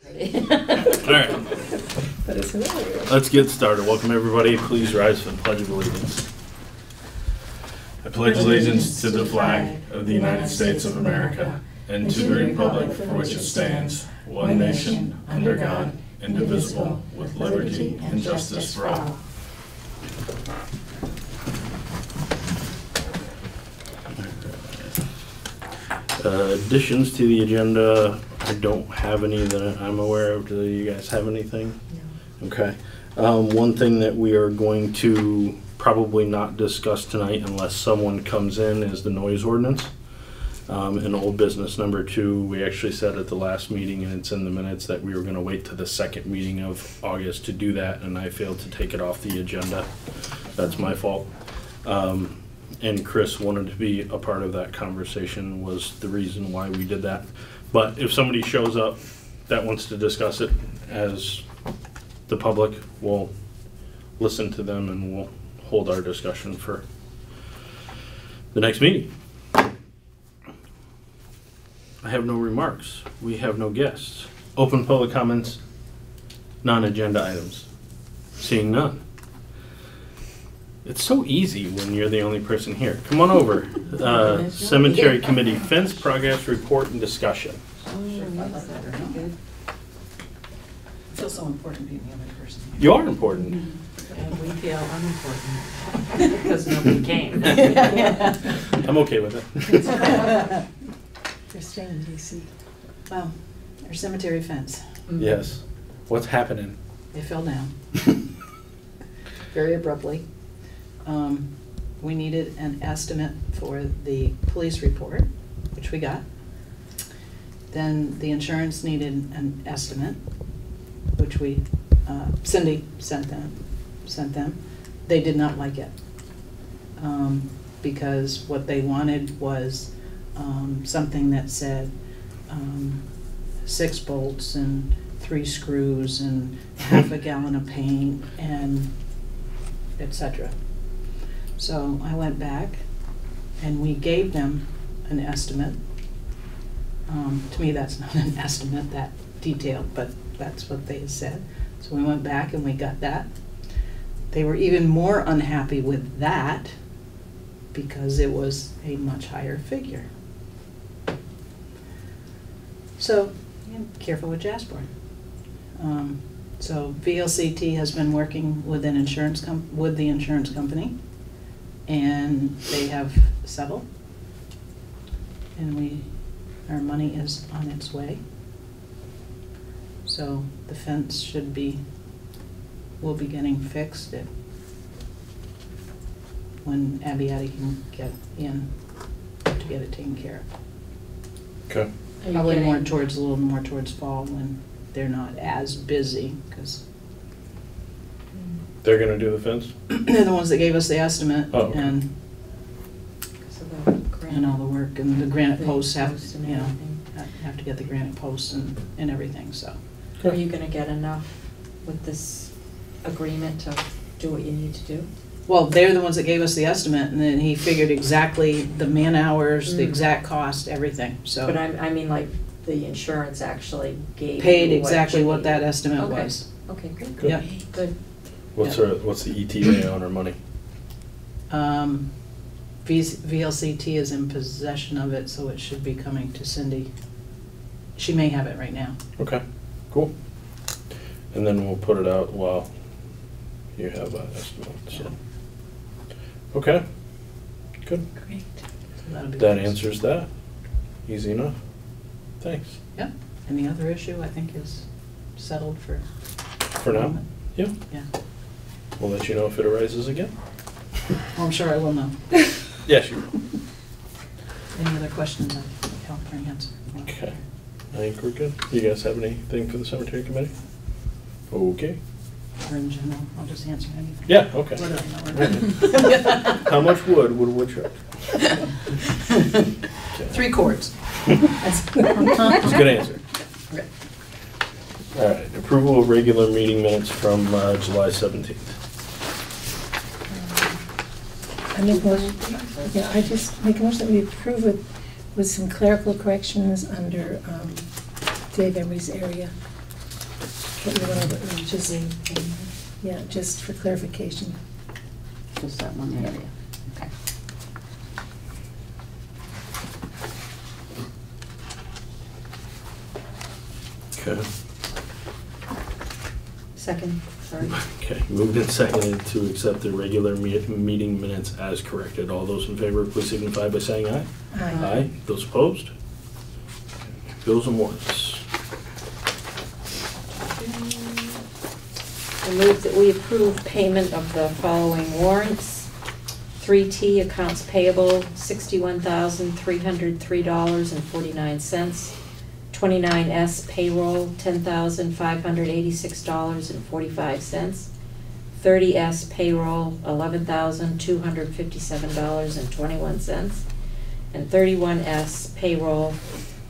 All right. But it's hilarious. Let's get started. Welcome, everybody. Please rise for the Pledge of Allegiance. I pledge allegiance to the flag of the United States of America and to the republic for which it stands, one nation, under God, indivisible, with liberty and justice for all. Additions to the agenda. I don't have any that I'm aware of. Do you guys have anything? No. Okay. One thing that we are going to probably not discuss tonight unless someone comes in is the noise ordinance. In old business number 2, we actually said at the last meeting, and it's in the minutes, that we were going to wait to the second meeting of August to do that, and I failed to take it off the agenda. That's my fault. And Chris wanted to be a part of that conversation, was the reason why we did that. But if somebody shows up that wants to discuss it as the public, we'll listen to them and we'll hold our discussion for the next meeting. I have no remarks. We have no guests. Open public comments, non-agenda items. Seeing none. It's so easy when you're the only person here. Come on over. Cemetery Committee Fence Progress Report and Discussion. I feel so important being the only person here. You are important. And we feel unimportant because nobody came. I'm okay with it. You're staying in DC. Well, our cemetery fence, Yes. What's happening? they fell down very abruptly. We needed an estimate for the police report, which we got. Then the insurance needed an estimate, which we, Cindy sent them. They did not like it, because what they wanted was something that said 6 bolts and 3 screws and half a gallon of paint and etc. So I went back and we gave them an estimate. To me, that's not an estimate that detailed, but that's what they said. So we went back and we got that. They were even more unhappy with that because it was a much higher figure. So, careful with Jasper. So VLCT has been working with the insurance company, and they have settled, and our money is on its way. So the fence will be getting fixed when Abby can get in to get it taken care of. Okay. Probably a little more towards fall when they're not as busy, because They're going to do the fence? they're the ones that gave us the estimate. Oh, okay. And all the work, and the granite posts have to get the granite posts and everything, so. Are you gonna get enough with this agreement to do what you need to do? Well, they're the ones that gave us the estimate, and then he figured exactly the man hours, the exact cost, everything, so. But I mean, like, the insurance actually gave Paid you exactly you what that needed. estimate Okay. was. Okay, good. Good. Yep. Good. What's the ETA on our money? VLCT is in possession of it, so it should be coming to Cindy. She may have it right now. Okay, cool. And then we'll put it out while you have an estimate, so. Okay, good. Great. So that'll be That fixed. answers that. Easy enough. Thanks. Yep, and the other issue, I think, is settled for. For now? Yeah. Yeah. We'll let you know if it arises again. Well, I'm sure I will know. Yes, you will. Any other questions I can help or answer? Okay. I think we're good. You guys have anything for the cemetery committee? Okay. Or in general, I'll just answer anything. Yeah, okay. Whatever. How much wood would a woodchuck? 3 quarts. That's a good answer. Okay. All right, approval of regular meeting minutes from July 17th. I make a motion, yeah, I just make a motion that we approve it with some clerical corrections under Dave Emery's area. Can't remember, just, yeah, just for clarification. Just that one area, okay. Okay. Second, sorry. Okay, moved and seconded to accept the regular meeting minutes as corrected. All those in favor, please signify by saying aye. Aye. Those opposed? Bills and warrants. I move that we approve payment of the following warrants. 3T accounts payable, $61,303.49. 29S payroll, $10,586.45. 30S payroll, $11,257.21. And 31S payroll,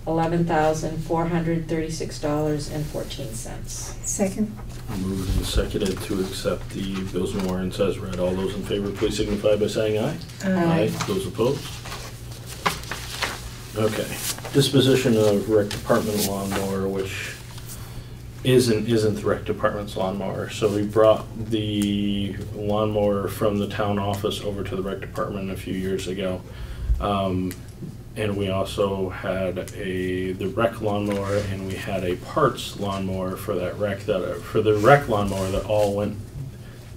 $11,436.14. Second? Moved and seconded to accept the bills and warrants as read. All those in favor, please signify by saying aye. Aye. Those opposed? Okay. Disposition of rec department lawnmower, which isn't the rec department's lawnmower. So we brought the lawnmower from the town office over to the rec department a few years ago. And we also had the rec lawnmower, and we had a parts lawnmower for that for the rec lawnmower that all went.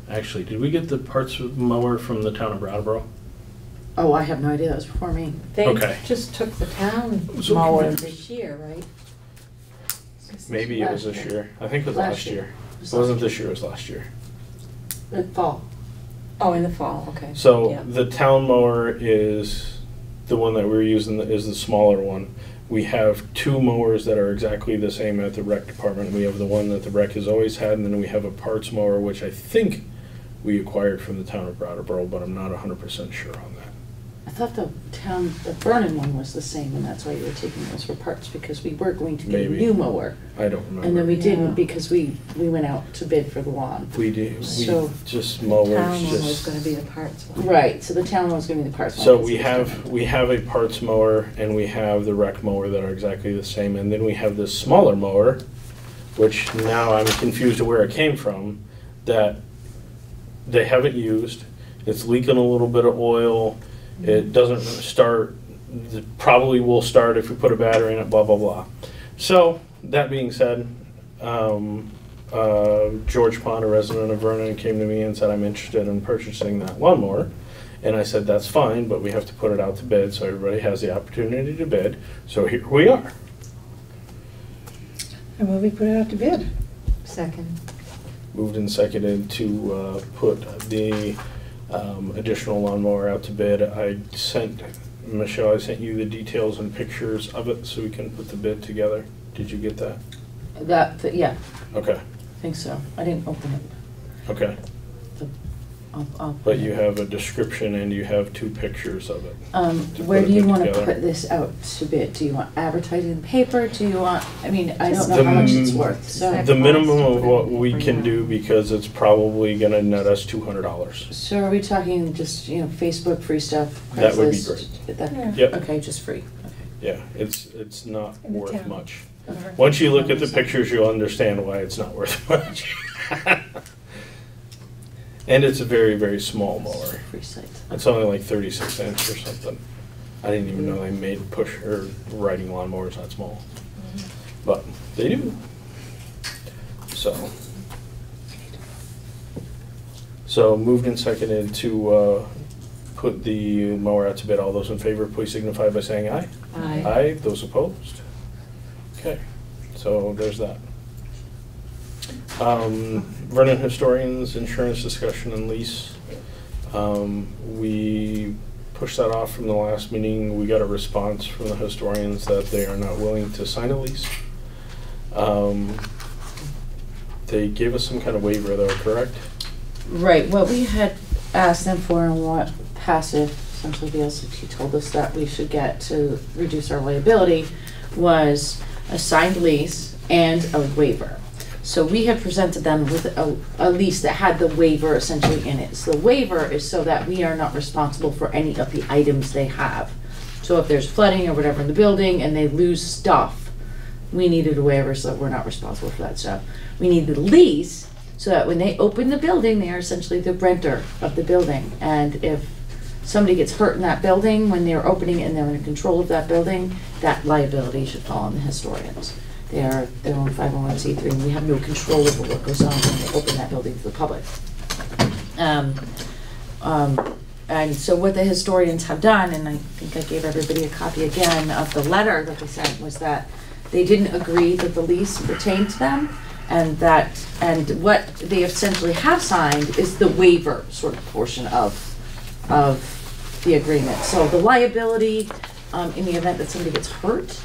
Actually, did we get the parts mower from the town of Brattleboro? Oh, I have no idea, that was before me. They Okay. just took the town So mower confused. this year, right? Maybe it was this year. I think it was last year. It It wasn't this year, it was last year. Fall. Oh, in the fall, okay. So Yeah. the town mower is the one that we're using, is the smaller one. We have two mowers that are exactly the same at the rec department. We have the one that the rec has always had, and then we have a parts mower, which I think we acquired from the town of Brattleboro, but I'm not 100% sure on that. I thought the Vernon one was the same, and that's why you were taking those for parts, because we were going to get a Maybe. new mower. I don't remember. And then we Yeah. didn't, because we went out to bid for the lawn. We So- just mowers, Town one was just. gonna be the parts one. Right, so the town one's gonna be the parts one. So because we it's have different. a parts mower and we have the rec mower that are exactly the same, and then we have this smaller mower, which now I'm confused to where it came from, that they haven't used. It's leaking a little bit of oil. It doesn't start. It probably will start if we put a battery in it. Blah blah blah. So that being said, George Pond, a resident of Vernon, came to me and said, I'm interested in purchasing that lawnmower. And I said, that's fine, but we have to put it out to bid so everybody has the opportunity to bid. So here we are. And will we put it out to bid? Second. Moved and seconded to put the additional lawnmower out to bid. Michelle, I sent you the details and pictures of it so we can put the bid together. Did you get that? Yeah, Okay, I think so. I didn't open it. okay. I'll But you have a description and you have two pictures of it. to Where put do it you want to together. put this out to bid? Do you want advertising in the paper? Do you want, I mean, I don't know The how much it's m- worth, so. The minimum of what we can do, because it's probably gonna net us $200. So are we talking just, Facebook free stuff? That would be Craigslist? Yeah. Yep. Okay, just free, okay. Yeah, it's not In the worth town. much. Or- Once you look at the pictures, you'll understand why it's not worth much. And it's a very, very small mower. Free site. It's only like 36 inch or something. I didn't even know they made push or riding lawnmowers that small. But they do. So moved and seconded to put the mower out to bid. All those in favor, please signify by saying aye. Aye. Aye. Those opposed? Okay, so there's that. Vernon Historians Insurance Discussion and Lease. We pushed that off from the last meeting. We got a response from the historians that they are not willing to sign a lease. They gave us some kind of waiver though, correct? Right, what we had asked them for and what passive, essentially the LCT told us that we should get to reduce our liability was a signed lease and a waiver. So we had presented them with a lease that had the waiver essentially in it. So the waiver is so that we are not responsible for any of the items they have. So if there's flooding or whatever in the building and they lose stuff, we needed a waiver so that we're not responsible for that stuff. We need the lease so that when they open the building, they are essentially the renter of the building. And if somebody gets hurt in that building when they're opening it and they're in control of that building, that liability should fall on the historians. They are their own 501c3, and we have no control over what goes on when they open that building to the public. And so what the historians have done, and I think I gave everybody a copy again of the letter that they sent, was that they didn't agree that the lease pertained to them, and what they essentially have signed is the waiver sort of portion of the agreement. So the liability, in the event that somebody gets hurt,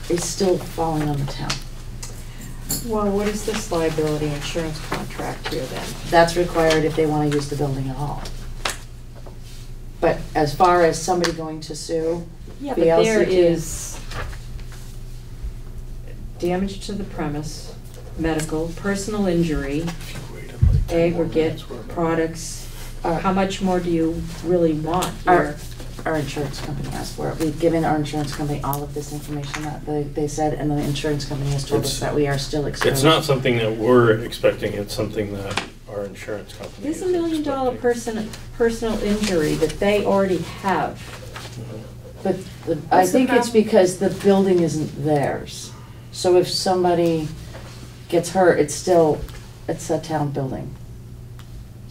is still falling on the town. Well, what is this liability insurance contract here then? That's required if they want to use the building at all. But as far as somebody going to sue, Yeah, but there VLCT is damage to the premise, medical, personal injury, aggregate, products. How much more do you really want here? Our insurance company asked for it. We've given our insurance company all of this information that they said, and the insurance company has told us that we are still exposed. It's not something that we're expecting, it's something that our insurance company There's is $1 million expecting. personal injury that they already have. But I What's the think it's problem? because the building isn't theirs. So if somebody gets hurt, it's a town building.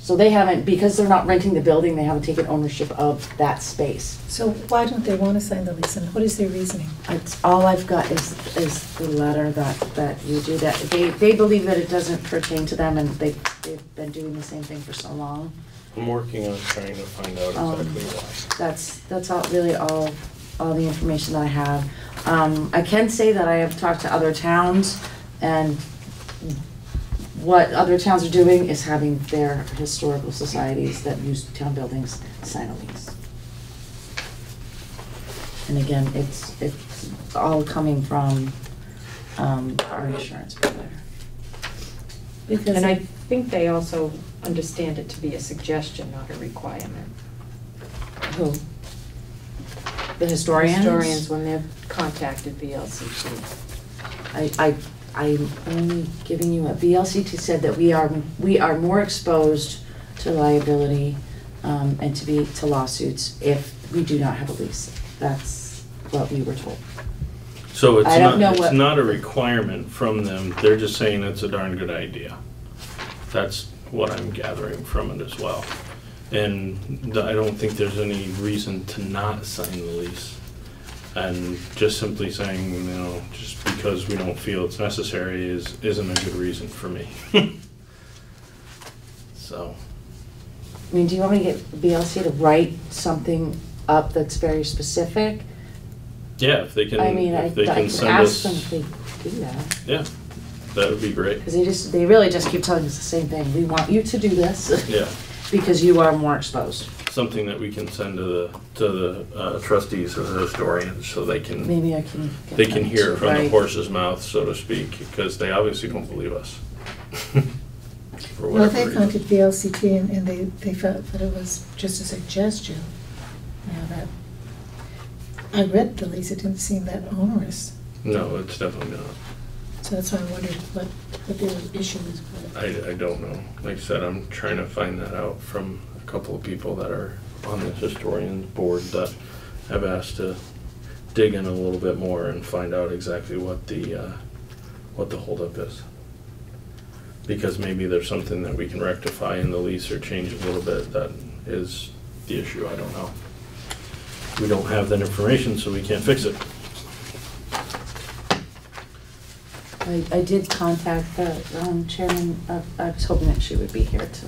So they haven't, because they're not renting the building, they haven't taken ownership of that space. So why don't they want to sign the lease, and what is their reasoning? It's, all I've got is the letter that you do that. They believe that it doesn't pertain to them, and they've been doing the same thing for so long. I'm working on trying to find out exactly why. That's all, really all the information that I have. I can say that I have talked to other towns, and what other towns are doing is having their historical societies that use town buildings sign a lease. And again, it's all coming from our insurance provider. Because And I think they also understand it to be a suggestion, not a requirement. Who? The historians? Historians, when they've contacted VLCT. I'm only giving you, VLCT said that we are more exposed to liability and to lawsuits if we do not have a lease. That's what we were told. So I don't know it's what- not a requirement from them, they're just saying it's a darn good idea. That's what I'm gathering from it as well. And I don't think there's any reason to not sign the lease. And just simply saying, you know, just because we don't feel it's necessary isn't a good reason for me. So, I mean, do you want me to get VLC to write something up that's very specific? yeah, if they can, I mean, I if they can could send ask them us, if they do that. yeah, that would be great. Because they really just keep telling us the same thing. We want you to do this Yeah, because you are more exposed. something that we can send to the trustees or the historians so they can, Maybe I can get they can them hear to it from the write- horse's mouth, so to speak, because they obviously don't believe us. For well, whatever they reason. contacted VLCT and they felt that it was just a suggestion. Yeah, that, I read the lease, it didn't seem that onerous. No, it's definitely not. So that's why I wondered what their issue is with it. I don't know. Like I said, I'm trying to find that out from a couple of people that are on the historian's board that have asked to dig in a little bit more and find out exactly what the holdup is. Because maybe there's something that we can rectify in the lease or change a little bit that is the issue, I don't know. We don't have that information, so we can't fix it. I did contact the chairman. I was hoping that she would be here to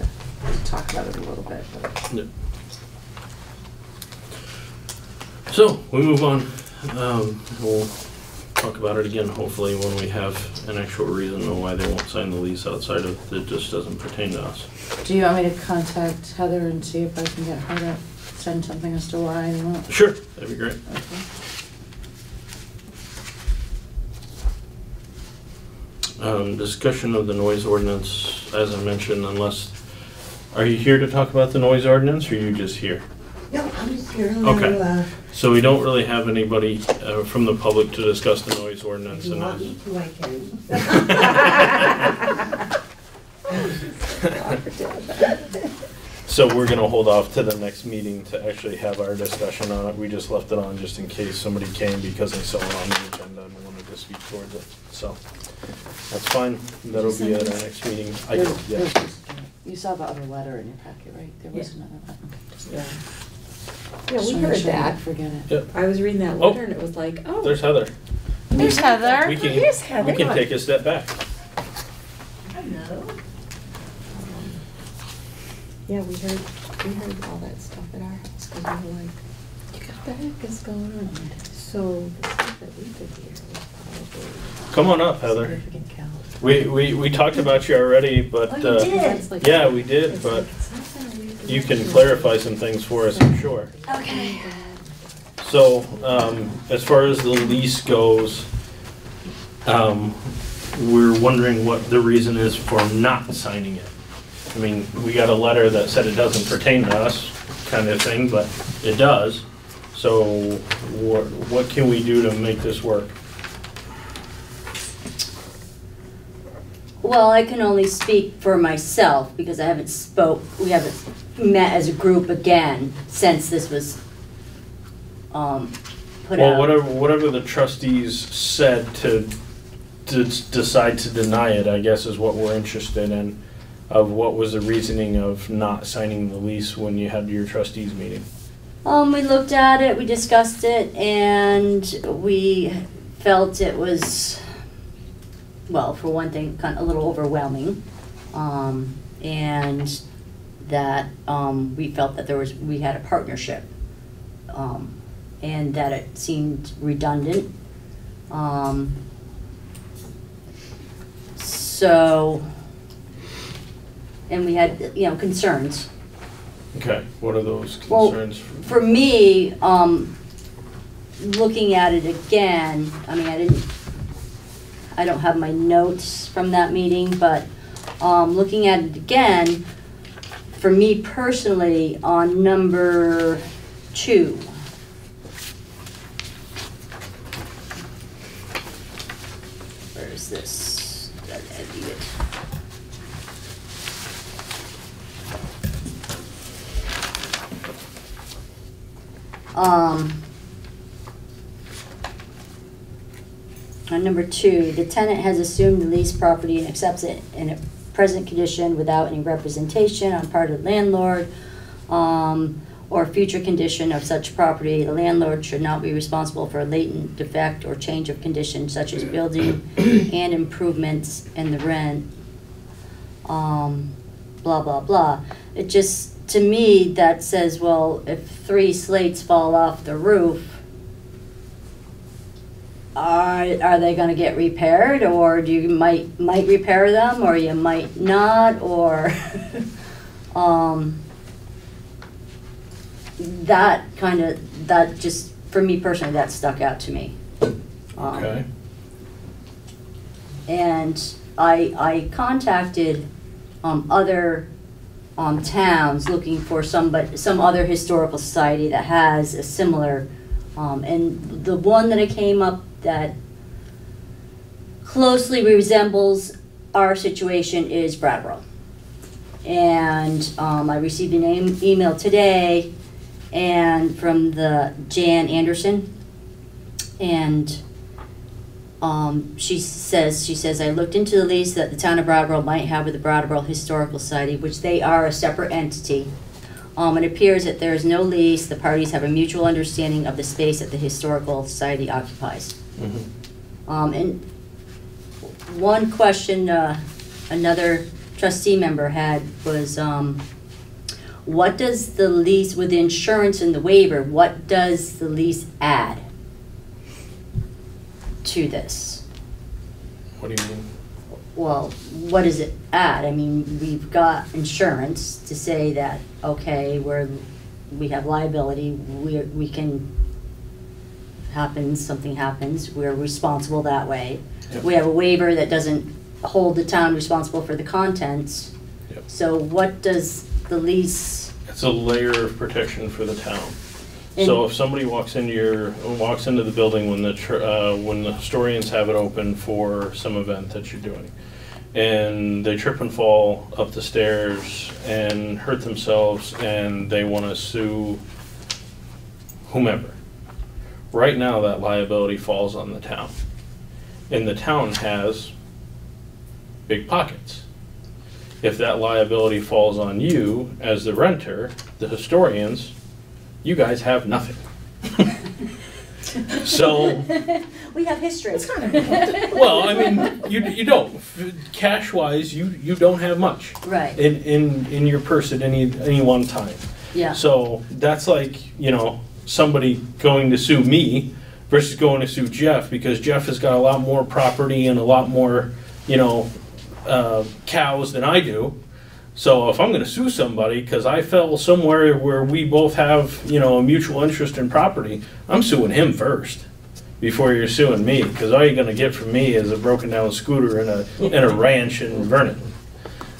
talk about it a little bit. But Yeah. So, we move on. We'll talk about it again, hopefully, when we have an actual reason on why they won't sign the lease outside of, it just doesn't pertain to us. do you want me to contact Heather and see if I can get her to send something as to why they won't? Sure, that'd be great. Okay. Discussion of the noise ordinance, as I mentioned, are you here to talk about the noise ordinance, or are you just here? Yeah, I'm Carolyn. Okay. So we don't really have anybody from the public to discuss the noise ordinance. If you And want me to, I can. so we're gonna hold off to the next meeting to actually have our discussion on it. We just left it on just in case somebody came because they saw it on the agenda and wanted to speak towards it. So that's fine. That'll be at our next meeting. Yeah. You saw the other letter in your packet, right? There was Yeah. another letter. Yeah. Yeah, Just we wanna make heard sure you that. didn't forget it. Yep. I was reading that Oh. letter and it was like, oh. There's Heather. There's Heather. We can, Here's Heather. we can take a step back. Hello. Yeah, we heard all that stuff at our house, cause we were like, what the heck is going on? So the stuff that we could hear was probably Come on up, Heather. significant caliber. We talked about you already, but, Oh, you did? That's like- yeah, we did, it's but like, it's not that weird. you can clarify some things for us, I'm sure. Okay. So, as far as the lease goes, we're wondering what the reason is for not signing it. I mean, we got a letter that said it doesn't pertain to us, kind of thing, but it does. So, what can we do to make this work? Well, I can only speak for myself because we haven't met as a group again since this was put out. Well, whatever the trustees said to decide to deny it, I guess, is what we're interested in, of what was the reasoning of not signing the lease when you had your trustees meeting. We looked at it, we discussed it, and we felt it was, well, for one thing, kind of a little overwhelming. And that we felt that we had a partnership. And that it seemed redundant. So, and we had, concerns. Okay, what are those Well, concerns? For me, looking at it again, I mean, I don't have my notes from that meeting, but looking at it again, for me personally, on number 2, where is this? Did I edit it? On number 2, the tenant has assumed the leased property and accepts it in a present condition without any representation on part of the landlord, or future condition of such property. The landlord should not be responsible for a latent defect or change of condition such as building and improvements in the rent, blah, blah, blah. It just, to me, that says, well, if 3 slates fall off the roof, are they gonna get repaired, or do you might repair them, or you might not, or, that just, for me personally, that stuck out to me. Okay, And I contacted, other, towns looking for some other historical society that has a similar, and the one that I came up that closely resembles our situation is Brattleboro. And I received an email today and from the Jan Anderson, and she says I looked into the lease that the town of Brattleboro might have with the Brattleboro Historical Society, which they are a separate entity. It appears that there is no lease. The parties have a mutual understanding of the space that the Historical Society occupies. mm-hmm. And one question another trustee member had was, what does the lease, with the insurance and the waiver, what does the lease add to this? What do you mean? Well, what does it add? I mean, we've got insurance to say that, okay, we have liability, we can, something happens, we're responsible that way. Yep. We have a waiver that doesn't hold the town responsible for the contents. Yep. So what does the lease, It's a layer of protection for the town. So if somebody walks into the building when the historians have it open for some event that you're doing, and they trip and fall up the stairs and hurt themselves, and they want to sue whomever, right now that liability falls on the town. And the town has big pockets. If that liability falls on you as the renter, the historians, you guys have nothing. So, We have history. It's kind of, well, I mean, you don't. Cash-wise, you don't have much Right, in your purse at any one time. yeah. So that's like, somebody going to sue me versus going to sue Jeff, because Jeff has got a lot more property and a lot more, cows than I do. So if I'm gonna sue somebody because I fell somewhere where we both have, a mutual interest in property, I'm suing him first before you're suing me, because all you're gonna get from me is a broken down scooter and a ranch in Vernon.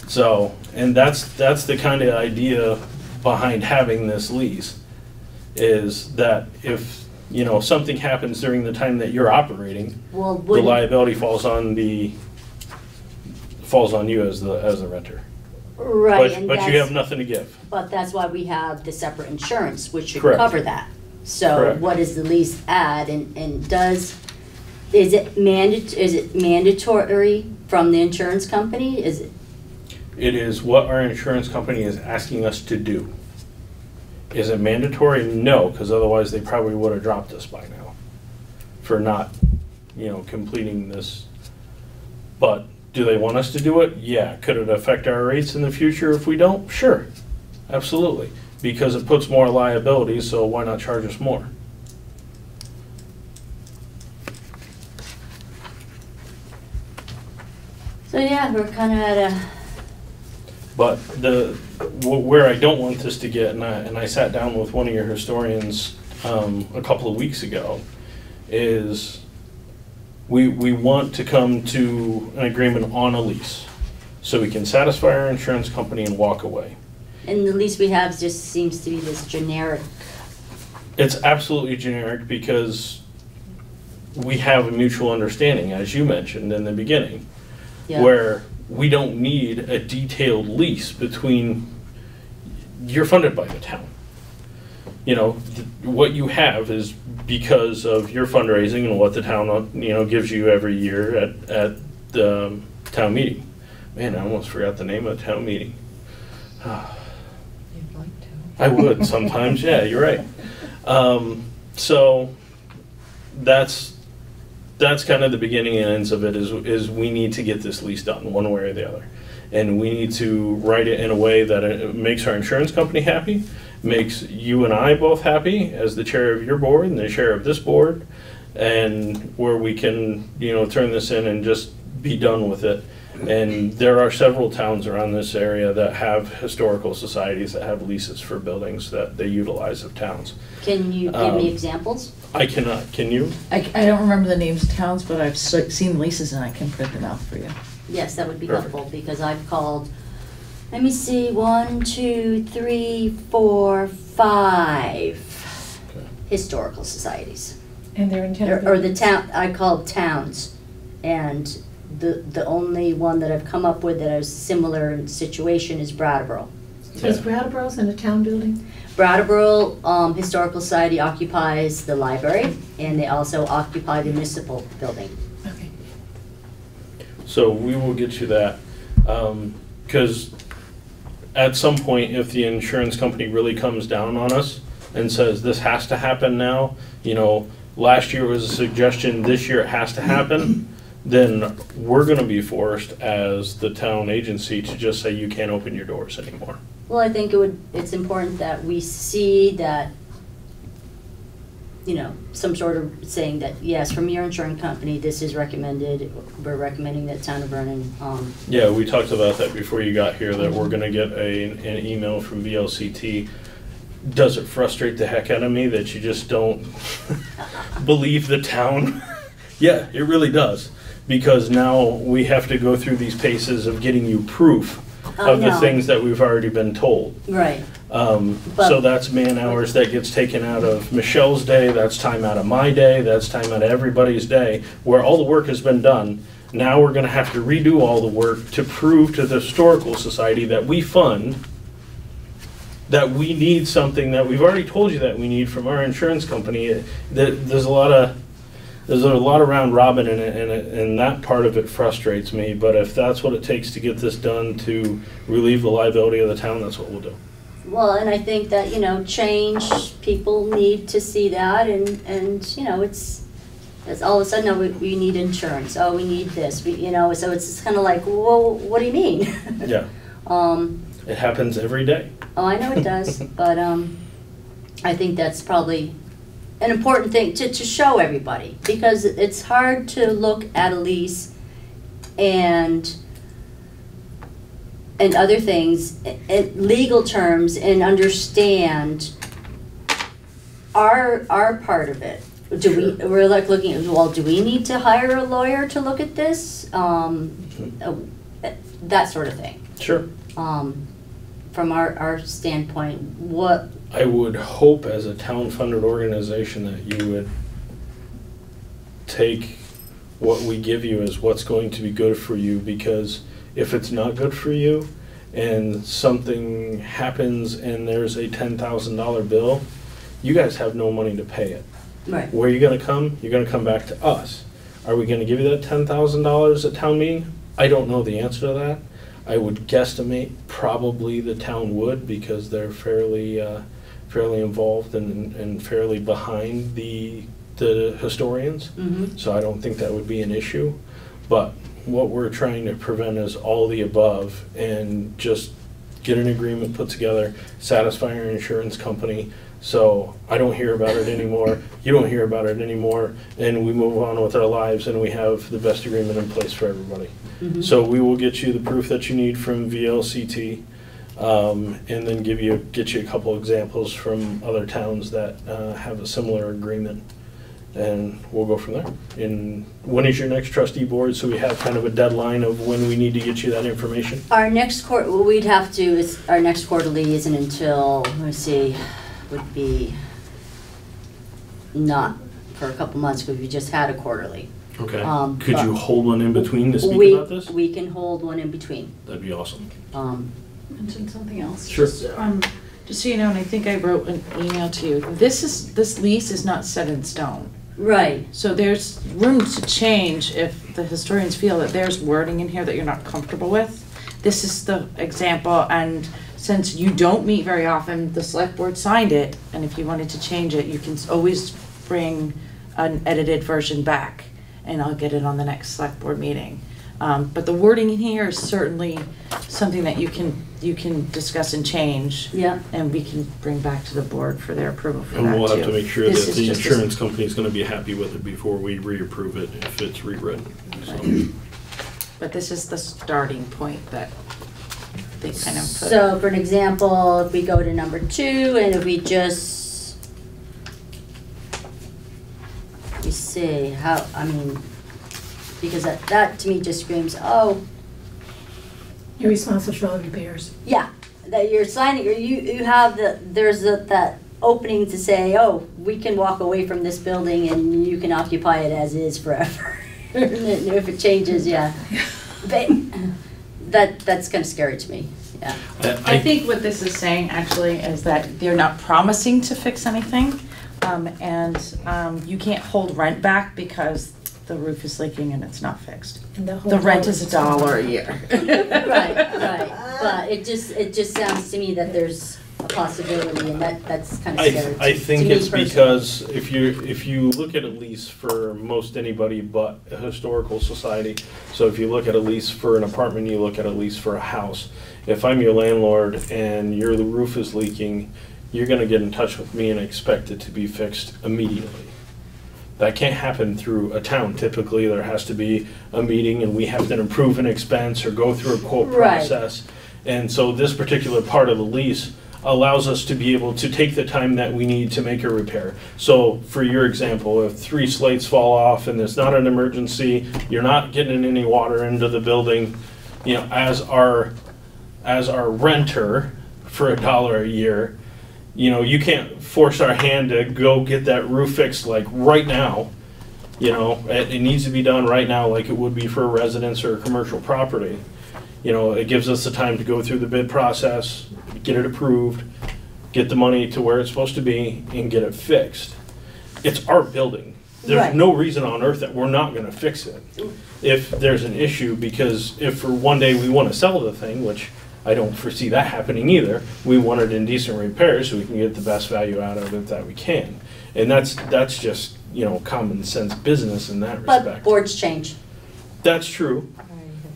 So, and that's the kind of idea behind having this lease, is that if, something happens during the time that you're operating, Well, the wouldn't, liability falls on you as the renter. right, and But you have that's, nothing to give. but that's why we have the separate insurance, which should Correct. cover that. So Correct. what does the lease add, and is it mandatory from the insurance company? Is it, It is what our insurance company is asking us to do. Is it mandatory? No, because otherwise they probably would have dropped us by now for not, completing this. But do they want us to do it? Yeah. Could it affect our rates in the future if we don't? Sure, absolutely. Because it puts more liability, so why not charge us more? so yeah, we're kinda at a, But where I don't want this to get, and I sat down with one of your historians a couple of weeks ago, is we want to come to an agreement on a lease, so we can satisfy our insurance company and walk away. and the lease we have just seems to be this generic, It's absolutely generic because we have a mutual understanding, as you mentioned in the beginning, yeah. where we don't need a detailed lease between, you're funded by the town. What you have is because of your fundraising and what the town, gives you every year at the town meeting. Man, I almost forgot the name of the town meeting. You'd like to. I would sometimes, yeah, you're right. So that's kind of the beginning and ends of it, is we need to get this lease done one way or the other. And we need to write it in a way that it makes our insurance company happy, makes you and I both happy as the chair of your board and the chair of this board, and where we can, turn this in and just be done with it. And there are several towns around this area that have historical societies that have leases for buildings that they utilize of towns. Can you give me examples? I cannot, can you? I don't remember the names of towns, but I've seen leases and I can print them out for you. Yes, that would be Perfect. helpful, because I've called, let me see, 1, 2, 3, 4, 5 Okay. historical societies. and they're intended. Or the town, I called towns, and the only one that I've come up with that is similar in situation is Brattleboro. Is Brattleboro's in a town building? Brattleboro Historical Society occupies the library, and they also occupy the municipal building. Okay. So we will get you that, because at some point, if the insurance company really comes down on us and says, this has to happen now, last year was a suggestion, this year it has to happen, then we're gonna be forced as the town agency to just say you can't open your doors anymore. Well, I think it's important that we see that, some sort of saying that, yes, from your insurance company, this is recommended, we're recommending that Town of Vernon, Yeah, we talked about that before you got here, that we're gonna get an email from VLCT. Does it frustrate the heck out of me that you just don't believe the town? Yeah, it really does, because now we have to go through these paces of getting you proof of the no. things that we've already been told. right. So But- that's man hours that gets taken out of Michelle's day, that's time out of my day, that's time out of everybody's day, where all the work has been done. Now we're gonna have to redo all the work to prove to the Historical Society that we fund, that we need something that we've already told you that we need from our insurance company. There's a lot of round robin in it, and that part of it frustrates me. But if that's what it takes to get this done to relieve the liability of the town, that's what we'll do. Well, and I think that, change, people need to see that, and it's all of a sudden, oh, we need insurance, oh, we need this, so it's kind of like, well, what do you mean? Yeah, it happens every day. Oh, I know it does, but I think that's probably an important thing to show everybody, because it's hard to look at a lease and other things, legal terms, and understand our part of it. We're like looking at, well, do we need to hire a lawyer to look at this? That sort of thing. Sure. From our standpoint, what, I would hope as a town-funded organization that you would take what we give you as what's going to be good for you, because if it's not good for you and something happens and there's a $10,000 bill, you guys have no money to pay it. right, Where are you gonna come? You're gonna come back to us. Are we gonna give you that $10,000 at town meeting? I don't know the answer to that. I would guesstimate probably the town would, because they're fairly involved and fairly behind the historians. So I don't think that would be an issue. But what we're trying to prevent is all the above, and just get an agreement put together, satisfy our insurance company, so I don't hear about it anymore, you don't hear about it anymore, and we move on with our lives, and we have the best agreement in place for everybody. So we will get you the proof that you need from VLCT, and then get you a couple examples from other towns that have a similar agreement, and we'll go from there. And when is your next trustee board, so we have kind of a deadline of when we need to get you that information? our next our next quarterly isn't until, let me see, would be not for a couple months, because we just had a quarterly. Okay. But Could you hold one in between to speak about this? We can hold one in between. That'd be awesome. Mention something else. Sure. Just so you know, and I think I wrote an email to you, this lease is not set in stone. Right, So there's room to change if the historians feel that there's wording in here that you're not comfortable with. This is the example, and since you don't meet very often, the select board signed it, and if you wanted to change it, you can always bring an edited version back, and I'll get it on the next select board meeting. But the wording in here is certainly something that you can discuss and change. yeah. And we can bring back to the board for their approval for that And too. we'll have to make sure This that is the just a- insurance company's gonna be happy with it before we reapprove it if it's rewritten. So, But this is the starting point that they kind of put. So for an example, if we go to number 2, and if we just, let me see, because that to me just screams, oh, You're responsible for all repairs. yeah, that you're signing, or you have that opening to say, oh, we can walk away from this building and you can occupy it as is forever. If it changes, yeah. But that's kind of scary to me, yeah. I think what this is saying actually is that they're not promising to fix anything. And you can't hold rent back because the roof is leaking and it's not fixed. And the whole The rent is $1 a year. Right, but it just sounds to me that there's a possibility, and that's kind of scary. I to think me it's personally. because if you look at a lease for most anybody but a historical society, so if you look at a lease for an apartment, you look at a lease for a house. If I'm your landlord and the roof is leaking, you're gonna get in touch with me and expect it to be fixed immediately. That can't happen through a town. Typically, there has to be a meeting and we have to approve an expense or go through a quote Right. process. And so this particular part of the lease allows us to be able to take the time that we need to make a repair. So for your example, if 3 slates fall off and it's not an emergency, you're not getting any water into the building, as our renter for $1 a year. You know, you can't force our hand to go get that roof fixed like right now. You know, it needs to be done right now like it would be for a residence or a commercial property. You know, it gives us the time to go through the bid process, get it approved, get the money to where it's supposed to be, and get it fixed. It's our building. There's Right. no reason on earth that we're not gonna fix it if there's an issue, because if for one day we wanna sell the thing, which I don't foresee that happening either, we want it in decent repair so we can get the best value out of it that we can. And that's just, you know, common sense business in that But respect. boards change. That's true,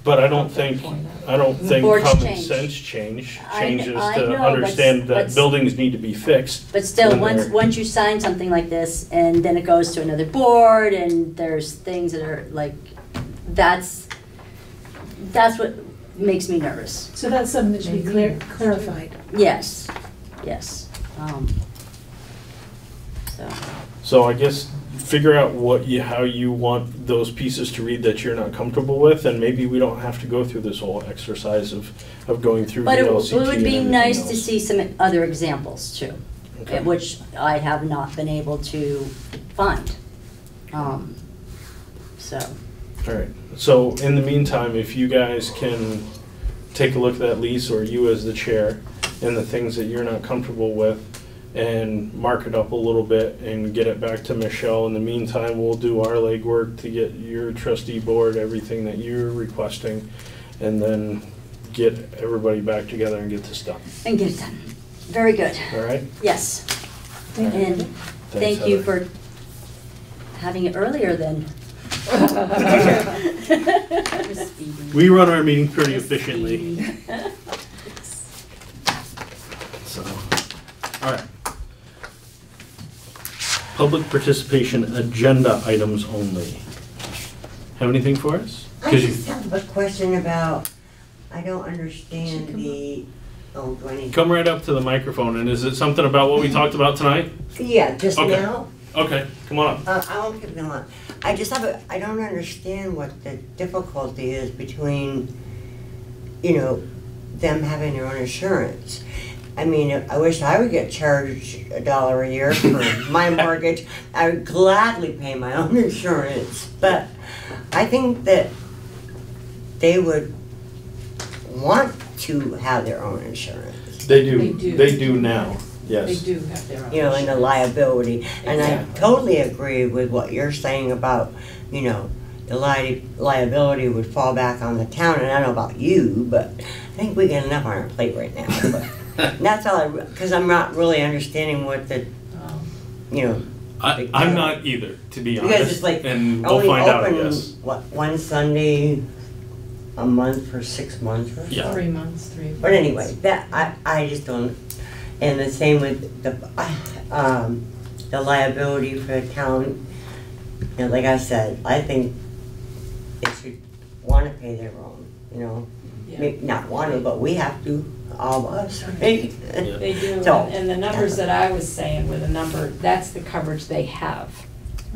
but I don't think Boards common change. sense changes I to know, but understand that but- buildings need to be fixed. But still, when once, they're- once you sign something like this, and then it goes to another board, and there's things that are like, that's what makes me nervous. So that's something that should be clarified. Yes, yes. So, So I guess figure out how you want those pieces to read that you're not comfortable with, and maybe we don't have to go through this whole exercise of going through but it VLCT would and be everything nice to else. see some other examples too, Okay. which I have not been able to find. So, All right, so in the meantime, if you guys can take a look at that lease, or you as the chair, and the things that you're not comfortable with, and mark it up a little bit and get it back to Michelle. In the meantime, we'll do our legwork to get your trustee board, everything that you're requesting, and then get everybody back together and get this done. and get it done. Very good. All right? Yes. Thank you. And Thanks, thank you Heather. for having it earlier than. Miss Phoebe. We run our meeting pretty Miss efficiently, Phoebe. so, all right. Public participation agenda items only. Have anything for us? I 'Cause just have a question about, I don't understand the, do I need? Come right up to the microphone, and is it something about what we talked about tonight? Yeah, just Okay. now? Okay, come on up. I won't keep them on. I just have I don't understand what the difficulty is between, them having their own insurance. I mean, I wish I would get charged $1 a year for my mortgage. I would gladly pay my own insurance, but I think that they would want to have their own insurance. They do, They do. they do now, They yes. do have their own. And the insurance. liability. And I Exactly. totally agree with what you're saying about, the liability would fall back on the town. And I don't know about you, but I think we got enough on our plate right now. But that's all because I'm not really understanding what the, I'm not either, to be because honest, it's like and we'll only find out, I open, guess. one Sunday a month for 6 months or so. Yeah. 3 months, 3 months. But anyway, that, I just don't, and the same with the liability for the town. Like I said, I think they should wanna pay their own, Yeah. maybe not want to, but we have to, all of us, right? Yeah. They do, So- and the numbers that I was saying were the number, that's the coverage they have.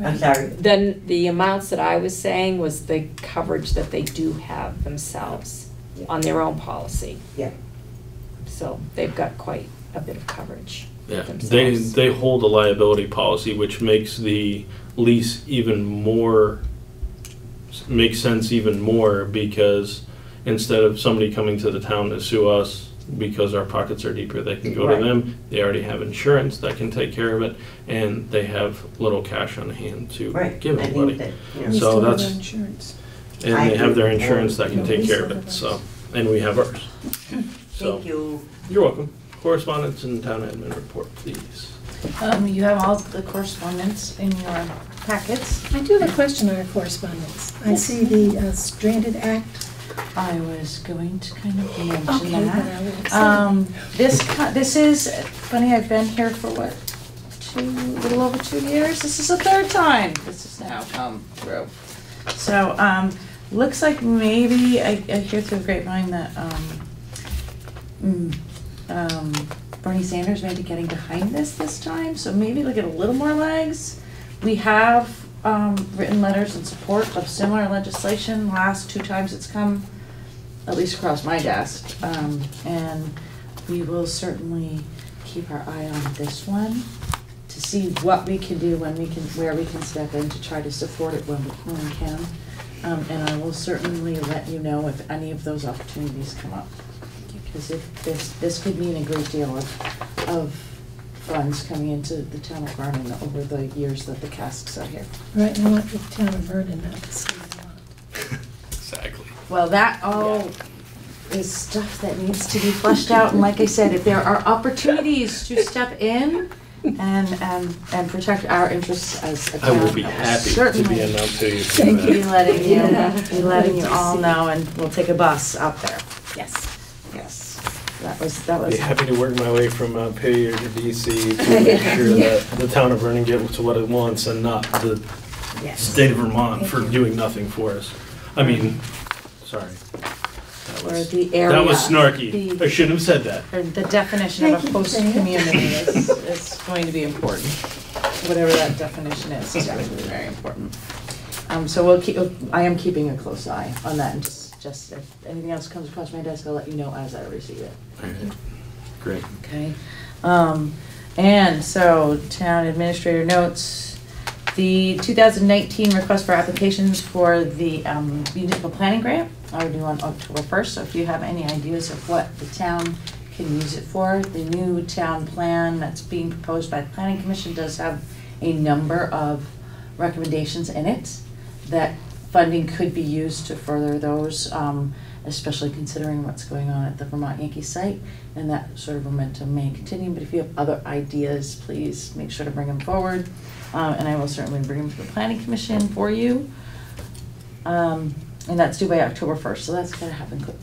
I'm sorry, Then the amounts that I was saying was the coverage that they do have themselves on their own policy. Yeah. So they've got quite a bit of coverage Yeah, themselves. they hold a liability policy, which makes the lease even more, makes sense even more, because instead of somebody coming to the town to sue us because our pockets are deeper, they can go to Right. them, they already have insurance that can take care of it, and they have little cash on hand to right, give I everybody. think that, We So still have that's- insurance. And I they have their agree. insurance that can Yeah, take we care of still it, have so, and we have ours. So, thank you. you're welcome. Correspondence and town admin report, please. You have all the correspondence in your packets. I do have a question on our correspondence. I see the Stranded Act. I was going to kind of mention Okay, but that. I will accept This is funny. I've been here for what, a little over 2 years. This is the third time this has now come through. So looks like maybe I hear through the grapevine that Bernie Sanders may be getting behind this time. So maybe it'll get a little more legs. We have written letters in support of similar legislation. Last 2 times it's come, at least across my desk. And we will certainly keep our eye on this one to see what we can do, when we can, where we can step in to try to support it when we can. And I will certainly let you know if any of those opportunities come up. Because if this could mean a great deal of funds coming into the town of Vernon over the years that the casks are here. Right, and I want the town of Vernon not to see a lot. Exactly. Well, that all is stuff that needs to be fleshed out, and like I said, if there are opportunities to step in and protect our interests as a town. I will be happy to certainly be announced to you. Thank be letting you all know, and we'll take a bus up there. Yes. Yes, that was. I'll be happy to work my way from Montpelier to DC to make sure that the town of Vernon gets what it wants and not the Yes. state of Vermont Thank for you. doing nothing for us. I mean, sorry. Or the area. That was snarky. the- I shouldn't have said that. Or the definition of Thank a you, host Diane. community is going to be important. Whatever that definition is going to be very important. So we'll keep, I am keeping a close eye on that, and just if anything else comes across my desk, I'll let you know as I receive it. Great. Okay. And so, town administrator notes, the 2019 request for applications for the municipal planning grant are due on October 1st. So if you have any ideas of what the town can use it for, the new town plan that's being proposed by the Planning Commission does have a number of recommendations in it that funding could be used to further those, especially considering what's going on at the Vermont Yankee site, and that sort of momentum may continue. But if you have other ideas, please make sure to bring them forward, and I will certainly bring them to the Planning Commission for you. And that's due by October 1st, so that's gonna happen quick.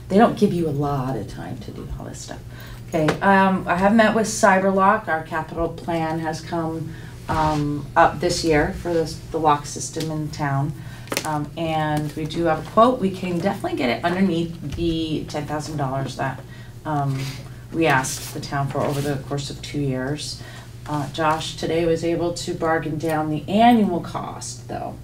They don't give you a lot of time to do all this stuff. Okay, I have met with Cyberlock. Our capital plan has come up this year for the lock system in town. And we do have a quote. We can definitely get it underneath the $10,000 that we asked the town for over the course of 2 years. Josh today was able to bargain down the annual cost though,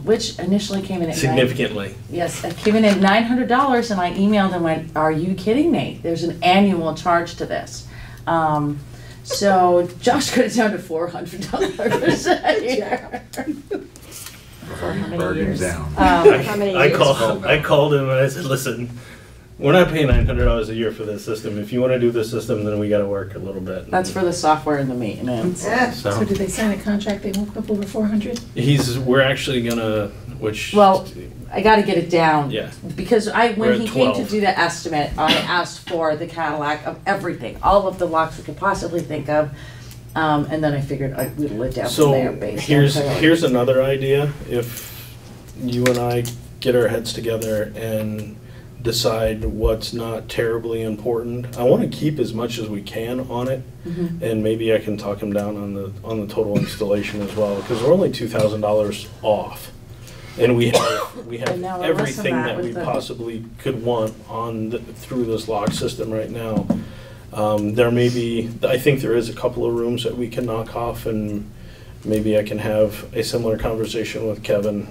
which initially came in at Significantly. Yes, it came in at $900, and I emailed and went, "Are you kidding me? There's an annual charge to this." So Josh got it down to $400 a year. For how many Bargain years? down. How many I years? called him and I said, listen, we're not paying $900 a year for this system. If you want to do this system, then we got to work a little bit. That's for the software and the maintenance. So did they sign a contract, they won't go up over 400? We're actually gonna, which. Well, I gotta get it down. Yeah. Because We're when at he came to 12. do the estimate, I asked for the Cadillac of everything, all of the locks we could possibly think of. And then I figured I'd whittle it down from there So based on here's priorities. another idea. If you and I get our heads together and decide what's not terribly important, I want to keep as much as we can on it, Mhm. and maybe I can talk him down on the total installation as well, because we're only $2,000 off, and we have And now we're less than everything that that with we the- possibly could want through this lock system right now. There may be, I think there is a couple of rooms that we can knock off, and maybe I can have a similar conversation with Kevin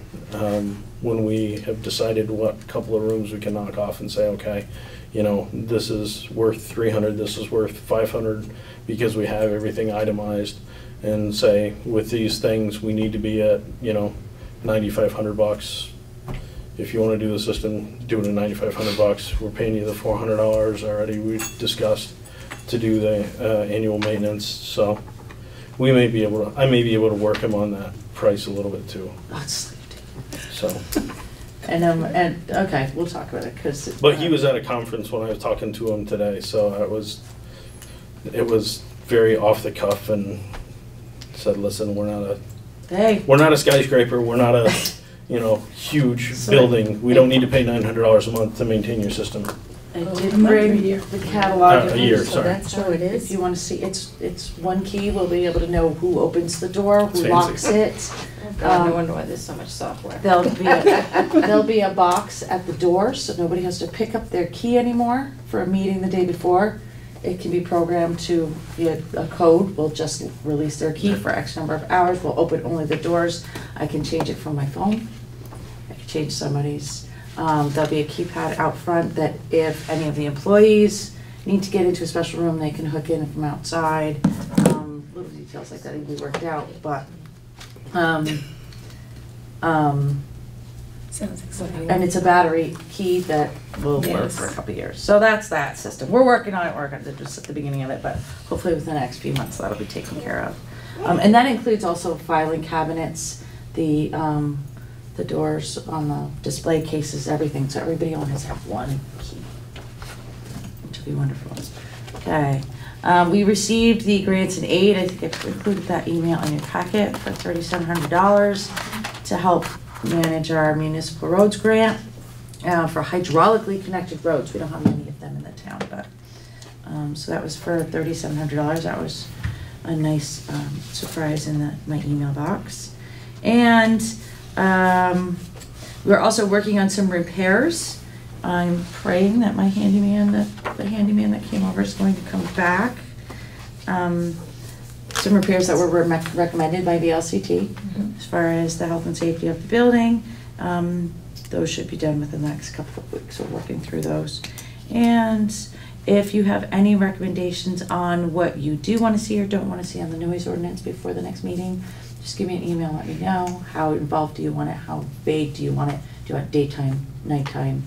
when we have decided what couple of rooms we can knock off and say, okay, you know, this is worth 300, this is worth 500, because we have everything itemized, and say, with these things, we need to be at, you know, $9,500. If you want to do the system, do it at $9,500. We're paying you the $400 already we discussed to do the annual maintenance. So I may be able to work him on that price a little bit too. That's- So, And okay, we'll talk about it, because. but he was at a conference when I was talking to him today, so it was very off the cuff, and said, listen, we're not a skyscraper, we're not a, you know, huge So- building. We don't need to pay $900 a month to maintain your system. I Oh, did a month or a bring year? the catalog. A in, year, so sorry. That's how it If is? you want to see, it's one key, we'll be able to know who opens the door, It's who fancy. locks it. Oh, God, no wonder why there's so much software. There'll be a box at the door, so nobody has to pick up their key anymore for a meeting the day before. It can be programmed to, via a code, we'll just release their key for X number of hours, we'll open only the doors. I can change it from my phone, I can change somebody's There'll be a keypad out front that if any of the employees need to get into a special room, they can hook in from outside. Little details like that need to be worked out, but, Sounds exciting. and it's a battery key that will work Yes. for a couple years. So that's that system. We're working on it, just at the beginning of it, but hopefully within the next few months that'll be taken care of. And that includes also filing cabinets, the doors on the display cases, everything, so everybody only has to have one key, which will be wonderful. Okay, we received the grants and aid, I think I've included that email in your packet, for $3,700 to help manage our municipal roads grant for hydraulically connected roads. We don't have many of them in the town, but, so that was for $3,700. That was a nice surprise in my email box. And we're also working on some repairs. I'm praying that my handyman, the handyman that came over is going to come back. Some repairs that were recommended by VLCT as far as the health and safety of the building. Those should be done within the next couple of weeks. We're working through those. And if you have any recommendations on what you do want to see or don't want to see on the noise ordinance before the next meeting, just give me an email, let me know. How involved do you want it? How vague do you want it? Do you want daytime, nighttime,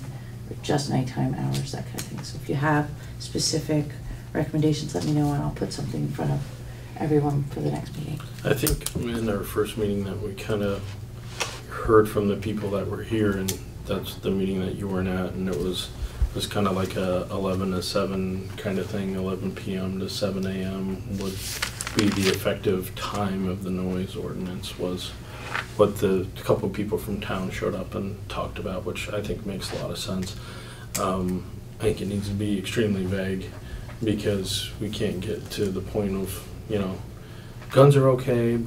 or just nighttime hours, that kind of thing. So if you have specific recommendations, let me know and I'll put something in front of everyone for the next meeting. I think in our first meeting that we kind of heard from the people that were here, and that's the meeting that you weren't at, and it was kind of like a 11 to 7 kind of thing. 11 p.m. to 7 a.m. would be the effective time of the noise ordinance, was what the couple of people from town showed up and talked about, which I think makes a lot of sense. I think it needs to be extremely vague, because we can't get to the point of, you know, guns are okay,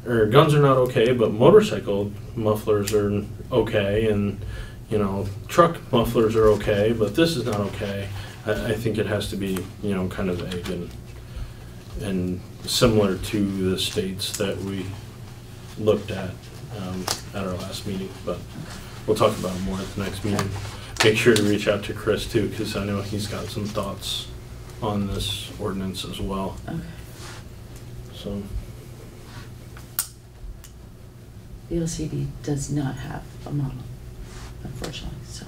or guns are not okay, but motorcycle mufflers are okay, and, you know, truck mufflers are okay, but this is not okay. I think it has to be, you know, kind of vague and similar to the states that we looked at our last meeting, but we'll talk about it more at the next meeting. Make sure to reach out to Chris too, because I know he's got some thoughts on this ordinance as well. Okay. So. The LCD does not have a model, unfortunately, so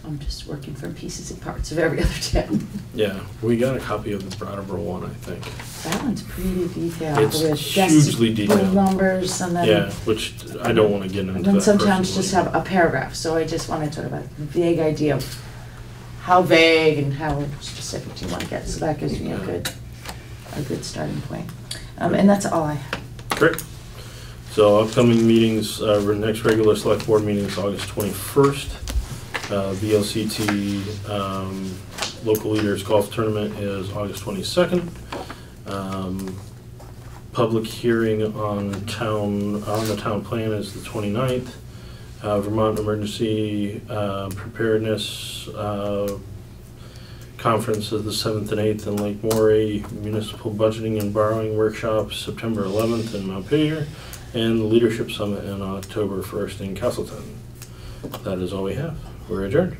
I'm just working from pieces and parts of every other town. Yeah, we got a copy of the Brattleboro one, I think. That one's pretty detailed. It's with hugely decimal detailed. numbers and then. Yeah, which I don't want to get into And that then some towns personally. just have a paragraph, so I just wanted sort of a vague idea of how vague and how specific you want to get, so that gives me a good starting point. And that's all I have. Great. So upcoming meetings, our next regular select board meeting is August 21st. VLCT local leaders golf tournament is August 22nd. Public hearing on the town plan is the 29th. Vermont Emergency Preparedness Conference is the 7th and 8th in Lake Maury. Municipal Budgeting and Borrowing Workshop September 11th in Montpelier. And the Leadership Summit on October 1st in Castleton. That is all we have. We're adjourned.